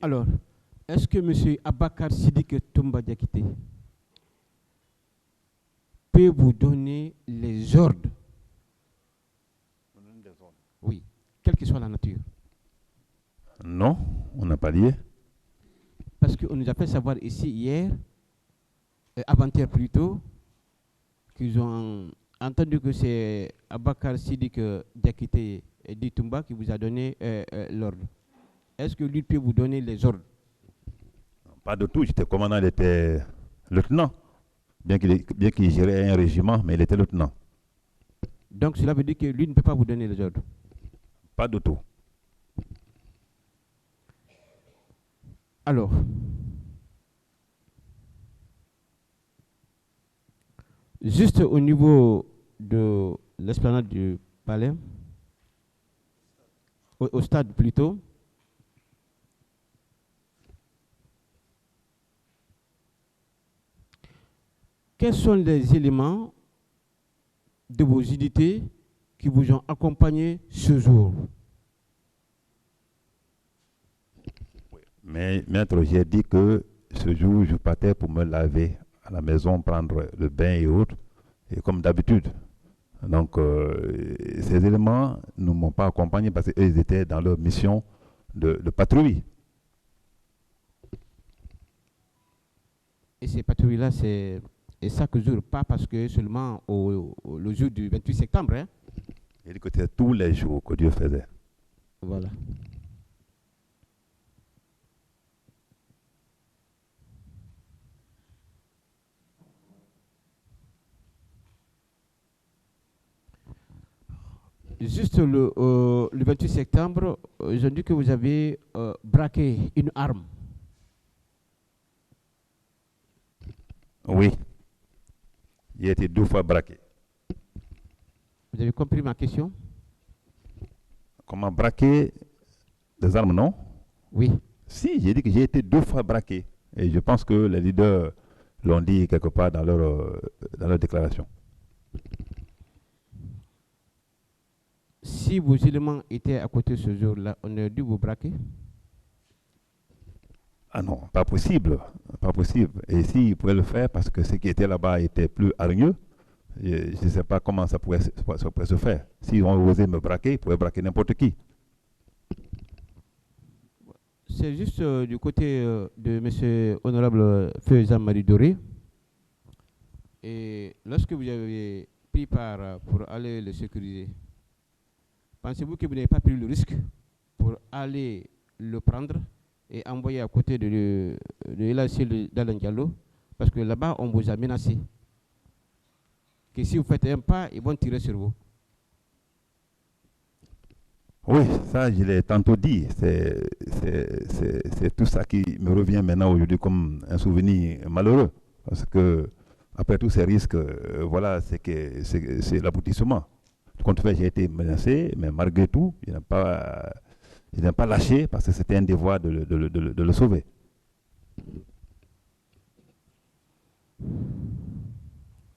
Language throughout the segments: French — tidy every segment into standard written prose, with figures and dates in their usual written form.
Alors, est-ce que M. Abakar Sidiki Toumba Diakité peut vous donner les ordres? Oui, quelle que soit la nature. Non, on n'a pas lié. Parce qu'on nous a fait savoir ici hier, avant-hier plutôt, qu'ils ont entendu que c'est Abakar Sidiki Diakité dit Toumba qui vous a donné l'ordre. Est-ce que lui peut vous donner les ordres? Pas de tout, j'étais commandant, il était lieutenant. Bien qu'il gérait un régiment, mais il était lieutenant. Donc cela veut dire que lui ne peut pas vous donner les ordres? Pas de tout. Alors, juste au niveau de l'esplanade du palais, au stade plutôt, quels sont les éléments de vos unités qui vous ont accompagné ce jour? Mais maître, j'ai dit que ce jour, je partais pour me laver à la maison, prendre le bain et autres, et comme d'habitude. Donc, ces éléments ne m'ont pas accompagné parce qu'ils étaient dans leur mission de patrouille. Et ces patrouilles-là, c'est chaque jour, pas parce que seulement le jour du 28 septembre. Hein? Il dit que c'était tous les jours que Dieu faisait. Voilà. Juste le 28 septembre, j'ai dit que vous avez braqué une arme. Oui. Il a été 2 fois braqué. Vous avez compris ma question? Comment braquer des armes, non? Oui. Si, j'ai dit que j'ai été 2 fois braqué. Et je pense que les leaders l'ont dit quelque part dans leur déclaration. Si vos éléments étaient à côté ce jour-là, on aurait dû vous braquer? Ah non, pas possible. Pas possible. Et s'ils pouvaient le faire parce que ceux qui étaient là-bas étaient plus hargneux, je ne sais pas comment ça pourrait se faire. S'ils ont osé me braquer, ils pouvaient braquer n'importe qui. C'est juste du côté de M. Honorable Feu Marie Doré. Et lorsque vous avez pris part pour aller le sécuriser, pensez-vous que vous n'avez pas pris le risque pour aller le prendre et envoyer à côté de l'Elassile d'Alain Diallo? Parce que là-bas, on vous a menacé que si vous faites un pas, ils vont tirer sur vous. Oui, ça, je l'ai tantôt dit. C'est tout ça qui me revient maintenant aujourd'hui comme un souvenir malheureux. Parce que, après tous ces risques, voilà, c'est l'aboutissement. Compte fait, j'ai été menacé, mais malgré tout, il n'a pas lâché parce que c'était un devoir de le sauver.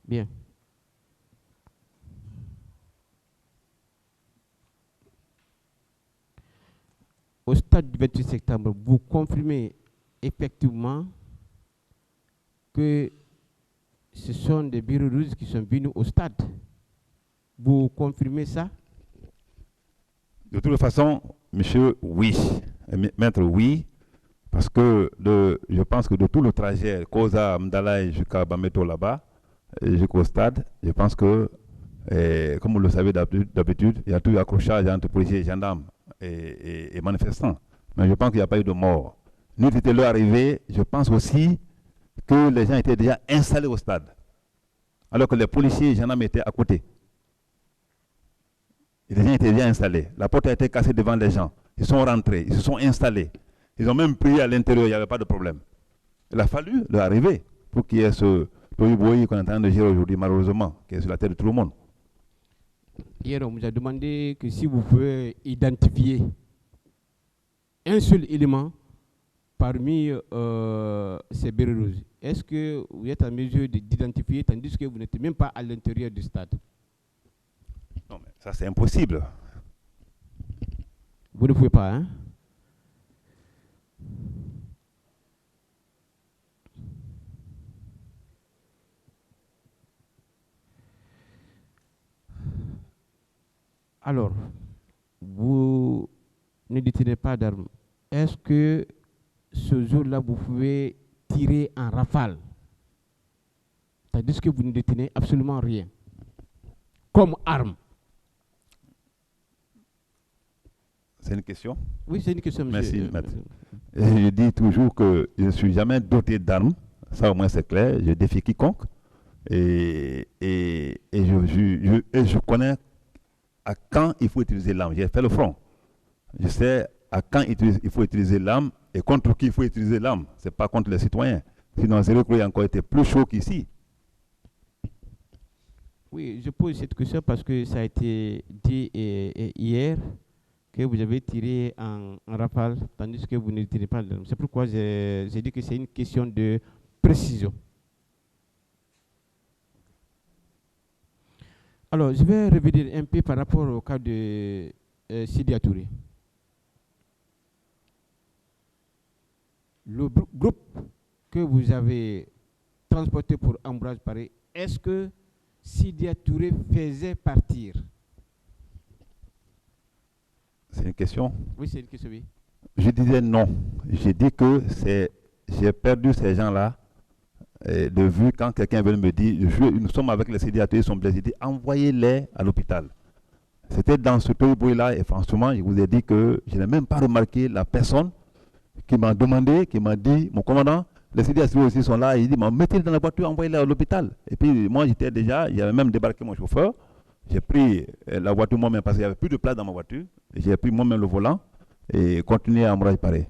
Bien. Au stade du 28 septembre, vous confirmez effectivement que ce sont des bureaux rouges qui sont venus au stade. Vous confirmez ça? De toute façon, monsieur, oui. Maître, oui. Parce que je pense que de tout le trajet, Koza, Mdalaï jusqu'à Bameto là-bas, jusqu'au stade, je pense que, comme vous le savez d'habitude, il y a tout eu accrochage entre policiers, gendarmes et manifestants. Mais je pense qu'il n'y a pas eu de mort. Nous, c'était leur arrivée, je pense aussi que les gens étaient déjà installés au stade. Alors que les policiers et les gendarmes étaient à côté. Et les gens étaient déjà installés. La porte a été cassée devant les gens. Ils sont rentrés, ils se sont installés. Ils ont même prié à l'intérieur, il n'y avait pas de problème. Il a fallu leur arriver pour qu'il y ait ce tohu-bohu qu'on est en train de gérer aujourd'hui, malheureusement, qui est sur la tête de tout le monde. Hier, on vous a demandé que si vous pouvez identifier un seul élément parmi ces bérets rouges. Est-ce que vous êtes en mesure d'identifier tandis que vous n'êtes même pas à l'intérieur du stade? Non, mais ça c'est impossible. Vous ne pouvez pas, hein? Alors, vous ne détenez pas d'armes. Est-ce que ce jour-là, vous pouvez tirer en rafale? C'est-à-dire que vous ne détenez absolument rien comme arme. C'est une question? Oui, c'est une question, monsieur. Merci, maître. Et je dis toujours que je ne suis jamais doté d'armes. Ça, au moins, c'est clair. Je défie quiconque. Et je connais à quand il faut utiliser l'arme. J'ai fait le front. Je sais à quand il faut utiliser l'arme et contre qui il faut utiliser l'arme. Ce n'est pas contre les citoyens. Sinon, Zéro Croix a encore été plus chaud qu'ici. Oui, je pose cette question parce que ça a été dit hier que vous avez tiré en rafale, tandis que vous ne tirez pas d'armes. C'est pourquoi j'ai dit que c'est une question de précision. Alors, je vais revenir un peu par rapport au cas de Sidya Touré. Le groupe que vous avez transporté pour Ambroise Paré, est-ce que Sidya Touré faisait partir? C'est une question? Oui, c'est une question, oui. Je disais non. J'ai dit que j'ai perdu ces gens-là de vue quand quelqu'un veut me dire, nous sommes avec les Sidya Touré, ils sont blessés, j'ai dit envoyez-les à l'hôpital. C'était dans ce bruit-là et franchement, je vous ai dit que je n'ai même pas remarqué la personne qui m'a demandé, qui m'a dit, mon commandant, les Sidya Touré aussi sont là, et il dit, mettez-les dans la voiture, envoyez-les à l'hôpital. Et puis moi, j'avais même débarqué mon chauffeur, j'ai pris la voiture moi-même parce qu'il n'y avait plus de place dans ma voiture, j'ai pris moi-même le volant et continué à Ambroise Paré.